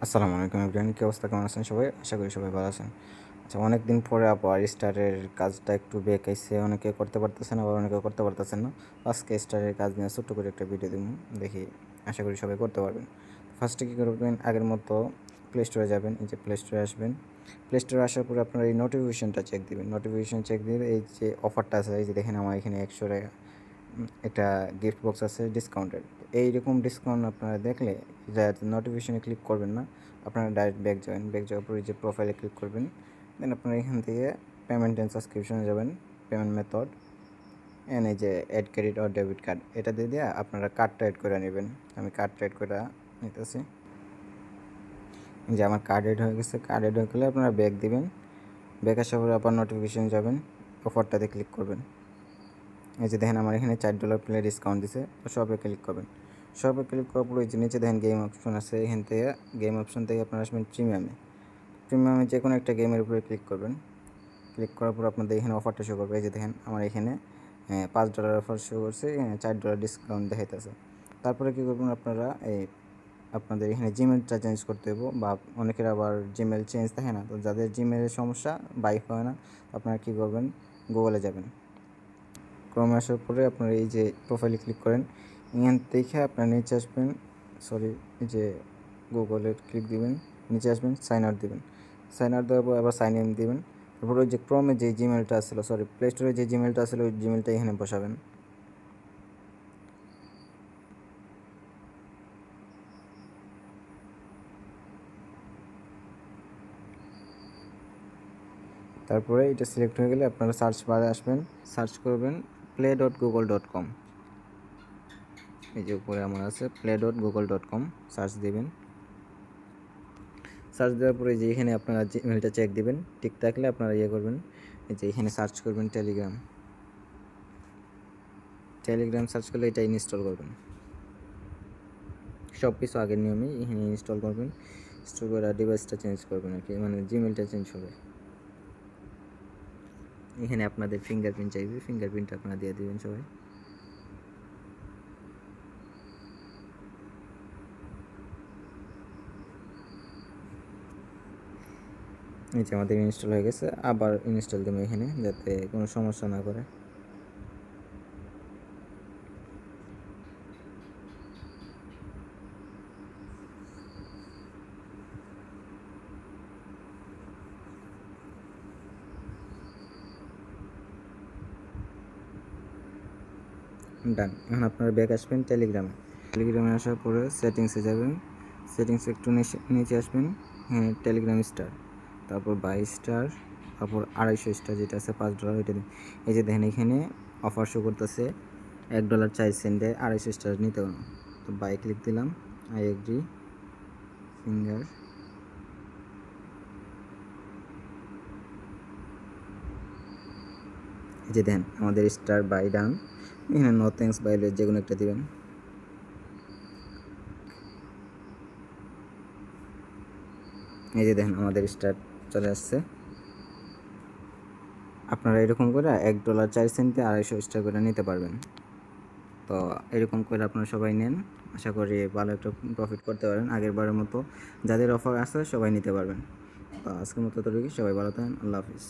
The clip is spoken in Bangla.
আসসালামু আলাইকুম এভরিওয়ান, কী অবস্থা, কেমন আছেন সবাই? আশা করি সবাই ভালো আছেন। আচ্ছা, অনেক দিন পরে আবার স্টারের কাজটা একটু বেক আইছে, অনেকে করতে পারতেছেন আবার অনেকে করতে পারতেছেন না। আজকে স্টারের কাজ নিয়ে ছোট্ট করে একটা ভিডিও দিব, দেখি আশা করি সবাই করতে পারবেন। ফার্স্টে কী করবেন, আগের মতো প্লে স্টোরে যাবেন, এই যে প্লে স্টোরে আসবেন। প্লে স্টোরে আসার পরে আপনারা এই নোটিফিকেশনটা চেক দিবেন, নোটিফিকেশন চেক দিয়ে এই যে অফারটা আছে, এই যে দেখেন আমার এখানে 100 টাকা একটা গিফট বক্স আছে ডিসকাউন্টেড। এইরকম ডিসকাউন্ট আপনারা দেখলে নোটিফিকেশনে ক্লিক করবেন না, আপনারা ডাইরেক্ট ব্যাক যাবেন। ব্যাক যাওয়ার পরে যে প্রোফাইলে ক্লিক করবেন, দেন আপনারা এখান থেকে পেমেন্ট অ্যান্ড সাবস্ক্রিপশনে যাবেন, পেমেন্ট মেথড এই যে add credit or debit card, এটা দিয়ে দিয়ে আপনারা কার্ডটা অ্যাড করে নেবেন। আমি কার্ডটা অ্যাড করে নিতেছি। যে আমার কার্ড অ্যাড হয়ে গেছে, কার্ড অ্যাড হয়ে গেলে আপনারা ব্যাক দিবেন। ব্যাক আসার পরে আবার নোটিফিকেশন যাবেন, অফারটাতে ক্লিক করবেন। এই যে দেখেন আমার এখানে $4 প্লে ডিসকাউন্ট দিছে, তো শপে ক্লিক করবেন। শপে ক্লিক করার পরে যে নিচে দেখেন গেম অপশন আছে, এখান থেকে গেম অপশন থেকে আপনারা আসবেন প্রিমিয়ামে। প্রিমিয়ামে যে কোনো একটা গেমের উপরে ক্লিক করবেন। ক্লিক করার পর আপনাদের এখানে অফারটা শো করবে। এই যে দেখেন আমার এখানে $5 অফার শো করছে, $4 ডিসকাউন্ট দেখাইতেছে। তারপরে কী করবেন আপনারা, আপনাদের এখানে জিমেলটা চেঞ্জ করতে হবে, বা অনেকের আবার জিমেল চেঞ্জ থাকে না, তো যাদের জিমেলের সমস্যা বাইক হয় না, আপনারা কী করবেন, গুগলে যাবেন। ক্রমে আসার পরে আপনারা এই যে প্রোফাইলে ক্লিক করেন, এখান থেকে আপনারা নিচে আসবেন, সরি এই যে গুগলে ক্লিক দিবেন, নিচে আসবেন, সাইন আউট দিবেন। সাইন আউট দেওয়ার পর আবার সাইন ইন দিবেন। তারপর ওই যে ক্রমে যে জিমেলটা আসছিলো, সরি প্লে স্টোরে যে জিমেলটা আসছিলো, ওই জিমেলটা এখানে বসাবেন। তারপরে এটা সিলেক্ট হয়ে গেলে আপনারা সার্চ বারে আসবেন, সার্চ করবেন play.google.com। এই যে উপরে আমার আছে play.google.com, সার্চ দিবেন। সার্চ দেওয়ার পরে যে এখানে আপনারা জিমেলটা চেক দিবেন, ঠিক থাকলে আপনারা করবেন, এই যে এখানে সার্চ করবেন টেলিগ্রাম। টেলিগ্রাম সার্চ করলে এটা ইনস্টল করবেন। সব কিছু আগের নিয়মেই এখানে ইনস্টল করবেন। ইনস্টল করে ডিভাইসটা চেঞ্জ করবেন আর কি, মানে জিমেলটা চেঞ্জ হবে। এখানে আপনাদের ফিঙ্গারপ্রিন্ট চাইবে, ফিঙ্গারপ্রিন্ট আপনারা দিয়ে দেবেন সবাই। এই যে আমাদের ইনস্টল হয়ে গেছে, আবার ইনস্টল দেবো এখানে যাতে কোনো সমস্যা না করে। ডান। এখন আপনারা ব্যাক আসবেন টেলিগ্রামে। টেলিগ্রামে আসার পরে সেটিংসে যাবেন, সেটিংসে একটু নিচে আসবেন, হ্যাঁ টেলিগ্রাম স্টার, তারপর 22 স্টার, তারপর 250 স্টার যেটা আছে $5, এটা দিন। এই যে দেখেন এখানে অফার শো করতেছে $1.04 250 স্টার নিতে হবে। তো বাই ক্লিক দিলাম, আই এগ্রি, ফিঙ্গার। এই যে দেন আমাদের স্টার বাই ডান, এখানে নো থ্যাঙ্কস বাই যে কোনো একটা দিবেন। এই যে দেখেন আমাদের স্টার চলে আসছে। আপনারা এরকম করে $1.04 250 স্টার করে নিতে পারবেন। তো এরকম করে আপনারা সবাই নেন, আশা করি ভালো একটা প্রফিট করতে পারেন। আগের বারের মতো যাদের অফার আছে সবাই নিতে পারবেন। তো আজকের মতো তো সবাই ভালো থাকেন, আল্লাহ হাফিজ।